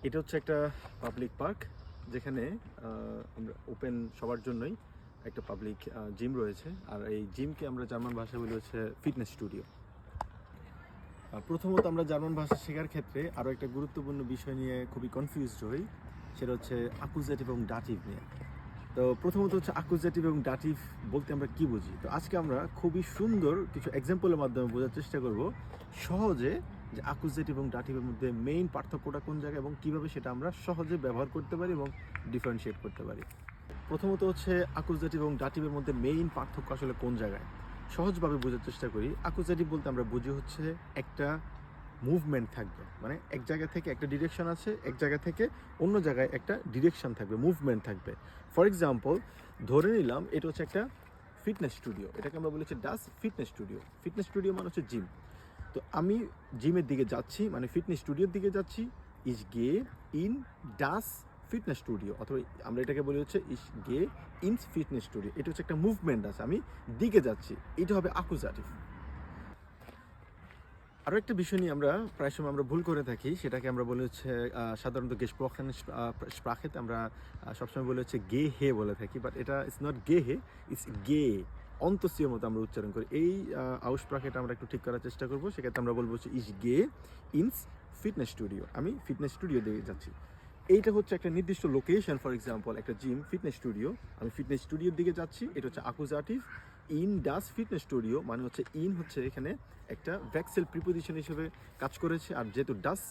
এটা হচ্ছে একটা পাবলিক পার্ক, যেখানে আমরা ওপেন সবার জন্যই একটা পাবলিক জিম রয়েছে। আর এই জিমকে আমরা জার্মান ভাষায় বলি হচ্ছে ফিটনেস স্টুডিও। প্রথমত আমরা জার্মান ভাষা শেখার ক্ষেত্রে আরও একটা গুরুত্বপূর্ণ বিষয় নিয়ে খুবই কনফিউজড হই, সেটা হচ্ছে অ্যাকুজেটিভ এবং ডাটিভ নিয়ে। তো প্রথমত হচ্ছে অ্যাকুজেটিভ এবং ডাটিভ বলতে আমরা কি বুঝি। তো আজকে আমরা খুবই সুন্দর কিছু এক্সাম্পলের মাধ্যমে বোঝার চেষ্টা করব সহজে যে অ্যাকুজেটিভ এবং ডাটিভের মধ্যে মেইন পার্থক্যটা কোন জায়গায় এবং কীভাবে সেটা আমরা সহজে ব্যবহার করতে পারি এবং ডিফারেন্সিয়েট করতে পারি। প্রথমত হচ্ছে অ্যাকুজেটিভ এবং ডাটিভের মধ্যে মেইন পার্থক্য আসলে কোন জায়গায়। সহজভাবে বোঝার চেষ্টা করি। অ্যাকুজেটিভ বলতে আমরা বুঝি হচ্ছে একটা মুভমেন্ট থাকবে, মানে এক জায়গা থেকে একটা ডিরেকশন আছে, এক জায়গা থেকে অন্য জায়গায় একটা ডিরেকশন থাকবে, মুভমেন্ট থাকবে। ফর এক্সাম্পল, ধরে নিলাম এটা হচ্ছে একটা ফিটনেস স্টুডিও, এটাকে আমরা বলি হচ্ছে ডাস ফিটনেস স্টুডিও। ফিটনেস স্টুডিও মানে হচ্ছে জিম। তো আমি জিমের দিকে যাচ্ছি, মানে ফিটনেস স্টুডিওর দিকে যাচ্ছি। ইস গে ইন ডাস ফিটনেস স্টুডিও, অথবা আমরা এটাকে বলি হচ্ছে ইস গে ইন ফিটনেস স্টুডিও। এটা হচ্ছে একটা মুভমেন্ট আছে, আমি দিকে যাচ্ছি, এটা হবে অ্যাকুজাটিভ। আরও একটা বিষয় নিয়ে আমরা প্রায় সময় আমরা ভুল করে থাকি, সেটাকে আমরা বলি হচ্ছে সাধারণত gesprochen স্প্রাখেতে আমরা সবসময় বলি হচ্ছে গে হে বলে থাকি, বাট এটা it's not gay hey, it's gay. অন্তস্তীয় মতো আমরা উচ্চারণ করি। এই আউসপ্রাখেটা আমরা একটু ঠিক করার চেষ্টা করবো। সেক্ষেত্রে আমরা বলবো হচ্ছে ইস গে ইনস ফিটনেস স্টুডিও, আমি ফিটনেস স্টুডিও দিয়ে যাচ্ছি। এইটা হচ্ছে একটা নির্দিষ্ট লোকেশন, ফর এক্সাম্পল একটা জিম ফিটনেস স্টুডিও, আমি ফিটনেস স্টুডিওর দিকে যাচ্ছি, এটা হচ্ছে অ্যাকুজাটিভ। ইন ডাস ফিটনেস স্টুডিও মানে হচ্ছে ইন হচ্ছে এখানে একটা ভ্যাক্সেল প্রিপোজিশন হিসেবে কাজ করেছে, আর যেহেতু ডাস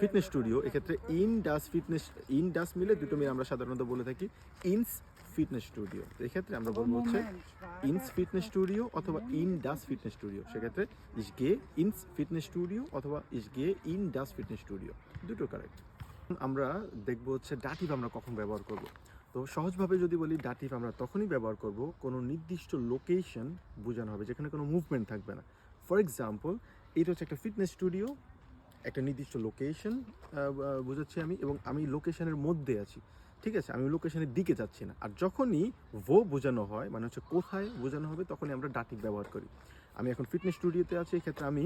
ফিটনেস স্টুডিও, এক্ষেত্রে ইন ডাস ফিটনেস, ইন ডাস মিলে দুটো মিলে আমরা সাধারণত বলে থাকি ইনস ফিটনেস স্টুডিও। তো এক্ষেত্রে আমরা বলবো হচ্ছে ইনস ফিটনেস স্টুডিও অথবা ইন ডাস ফিটনেস স্টুডিও। সেক্ষেত্রে ইস গে ইনস ফিটনেস স্টুডিও অথবা ইস গে ইন ডাস ফিটনেস স্টুডিও, দুটো কারেক্ট। আমরা দেখব হচ্ছে ডাটিভ আমরা কখন ব্যবহার করব। তো সহজভাবে যদি বলি, ডাটিভ আমরা তখনই ব্যবহার করব কোনো নির্দিষ্ট লোকেশন বোঝানো হবে যেখানে কোনো মুভমেন্ট থাকবে না। ফর এক্সাম্পল, এটা হচ্ছে একটা ফিটনেস স্টুডিও, একটা নির্দিষ্ট লোকেশন বোঝাচ্ছি আমি, এবং আমি লোকেশনের মধ্যে আছি, ঠিক আছে, আমি লোকেশনের দিকে যাচ্ছি না। আর যখনই বোঝানো হয়, মানে হচ্ছে কোথায় বোঝানো হবে, তখনই আমরা ডাটিভ ব্যবহার করি। আমি এখন ফিটনেস স্টুডিওতে আছি, এক্ষেত্রে আমি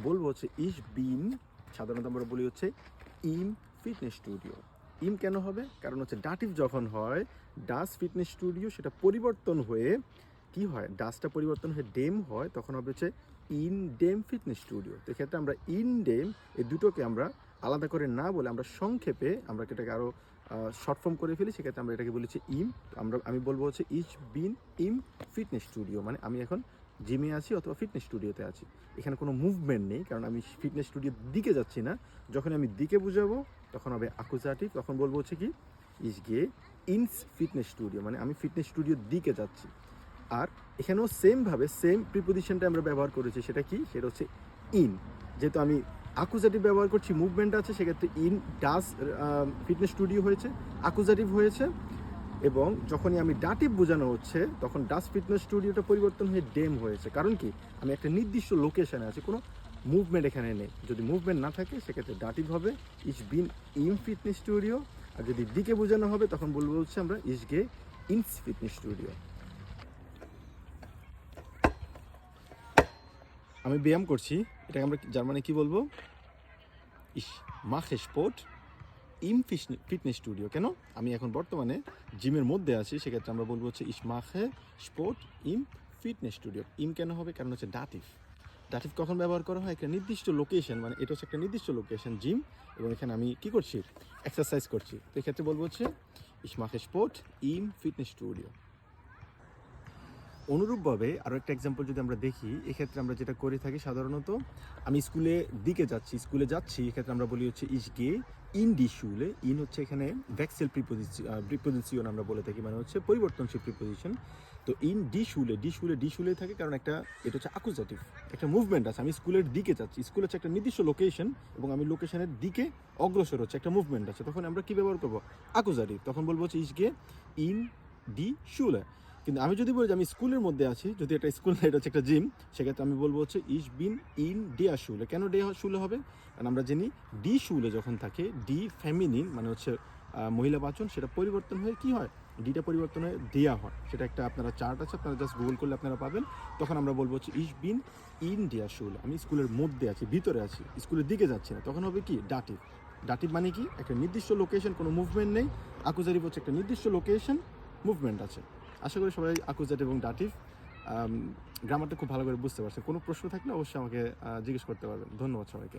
বলবো হচ্ছে ইস বিন, সাধারণত আমরা বলি হচ্ছে ইম ফিটনেস স্টুডিও। ইম কেন হবে? কারণ হচ্ছে ডাটিভ যখন হয় ডাস ফিটনেস স্টুডিও, সেটা পরিবর্তন হয়ে কি হয়, ডাসটা পরিবর্তন হয়ে ডেম হয়, তখন হবে হচ্ছে ইন ডেম ফিটনেস স্টুডিও। তো এক্ষেত্রে আমরা ইন ডেম এই দুটোকে আমরা আলাদা করে না বলে আমরা সংক্ষেপে আমরা এটাকে আরও শর্ট ফর্ম করে ফেলি। সেক্ষেত্রে আমরা এটাকে বলেছি ইম। আমি বলবো হচ্ছে ইস বিন ইম ফিটনেস স্টুডিও, মানে আমি এখন জিমে আছি অথবা ফিটনেস স্টুডিওতে আছি। এখানে কোনো মুভমেন্ট নেই, কারণ আমি ফিটনেস স্টুডিওর দিকে যাচ্ছি না। যখন আমি দিকে বুঝাবো তখন হবে অ্যাকুজাটিভ, তখন বলবো হচ্ছে কি ইস গে ইনস ফিটনেস স্টুডিও, মানে আমি ফিটনেস স্টুডিওর দিকে যাচ্ছি। আর এখানেও সেমভাবে সেম প্রিপোজিশনটা আমরা ব্যবহার করেছি, সেটা কি, সেটা হচ্ছে ইন। যেহেতু আমি অ্যাকুজাটিভ ব্যবহার করছি, মুভমেন্ট আছে, সেক্ষেত্রে ইন ডাস ফিটনেস স্টুডিও হয়েছে, অ্যাকুজাটিভ হয়েছে। এবং যখনই আমি ডাটিভ বোঝানো হচ্ছে, তখন ডাস ফিটনেস স্টুডিওটা পরিবর্তন হয়ে ডেম হয়েছে। কারণ কি, আমি একটা নির্দিষ্ট লোকেশনে আছি, কোনো মুভমেন্ট এখানে নেই। যদি মুভমেন্ট না থাকে সেক্ষেত্রে ডাটিভ হবে ইস বিন ইম ফিটনেস স্টুডিও। আর যদি দিকে বোঝানো হবে তখন বলবো হচ্ছে আমরা ইস গে ইনস ফিটনেস স্টুডিও। আমি ব্যায়াম করছি, এটাকে আমরা জার্মানে কি বলবো, ইস মাখে স্পোর্ট ইম ফিটনেস স্টুডিও। কেন, আমি এখন বর্তমানে জিমের মধ্যে আছি, সেক্ষেত্রে আমরা বলবো হচ্ছে ইস মাখে স্পোর্ট ইম ফিটনেস স্টুডিও। ইম কেন হবে, কারণ হচ্ছে ডাটিভ। ডাটিভ কখন ব্যবহার করা হয়, একটা নির্দিষ্ট লোকেশন, মানে এটা হচ্ছে একটা নির্দিষ্ট লোকেশন জিম, এবং এখানে আমি কি করছি, এক্সারসাইজ করছি। তো এক্ষেত্রে বলবো হচ্ছে ইস মাখে স্পোর্ট ইম ফিটনেস স্টুডিও। অনুরূপভাবে আরও একটা এক্সাম্পল যদি আমরা দেখি, এক্ষেত্রে আমরা যেটা করে থাকি সাধারণত, আমি স্কুলে যাচ্ছি, এক্ষেত্রে আমরা বলি হচ্ছে ইস গে ইন ডি শুলে। ইন হচ্ছে এখানে ভ্যাক্সেল প্রিপোজিশন আমরা বলে থাকি, মানে হচ্ছে পরিবর্তনশীল প্রিপোজিশন। তো ইন ডি শুলে থাকে, কারণ এটা হচ্ছে অ্যাকুজাটিভ, একটা মুভমেন্ট আছে, আমি স্কুলের দিকে যাচ্ছি। স্কুল হচ্ছে একটা নির্দিষ্ট লোকেশন এবং আমি লোকেশনের দিকে অগ্রসর হচ্ছে, একটা মুভমেন্ট আছে, তখন আমরা কি ব্যবহার করবো, অ্যাকুজাটিভ। তখন বলবো হচ্ছে ইস গে ইন ডি শুলে। কিন্তু আমি যদি বলি যে আমি স্কুলের মধ্যে আছি, যদি এটা স্কুল না, এটা হচ্ছে একটা জিম, সেক্ষেত্রে আমি বলবো হচ্ছে ইস বিন ইন ডেয়া শুলে। কেন ডেয়া শুলে হবে, কারণ আমরা জানি ডি শুলে যখন থাকে, ডি ফেমিনিন মানে হচ্ছে মহিলা বাচন, সেটা পরিবর্তন হয়ে কি হয়, ডিটা পরিবর্তন হয়ে দেয়া হয়। সেটা একটা আপনারা চার্ট আছে, আপনারা জাস্ট গুগল করলে আপনারা পাবেন। তখন আমরা বলবো হচ্ছে ইস বিন ইন ডেয়া শুলে, আমি স্কুলের মধ্যে আছি, ভিতরে আছি, স্কুলের দিকে যাচ্ছি না, তখন হবে কি ডাটিভ। ডাটিভ মানে কি? একটা নির্দিষ্ট লোকেশন, কোনো মুভমেন্ট নেই। আকুজেটিভ হচ্ছে একটা নির্দিষ্ট লোকেশন, মুভমেন্ট আছে। আশা করি সবাই আকুজেটিভ এবং ডাটিভ গ্রামারটা খুব ভালো করে বুঝতে পারছেন। কোনো প্রশ্ন থাকলে অবশ্যই আমাকে জিজ্ঞেস করতে পারবেন। ধন্যবাদ সবাইকে।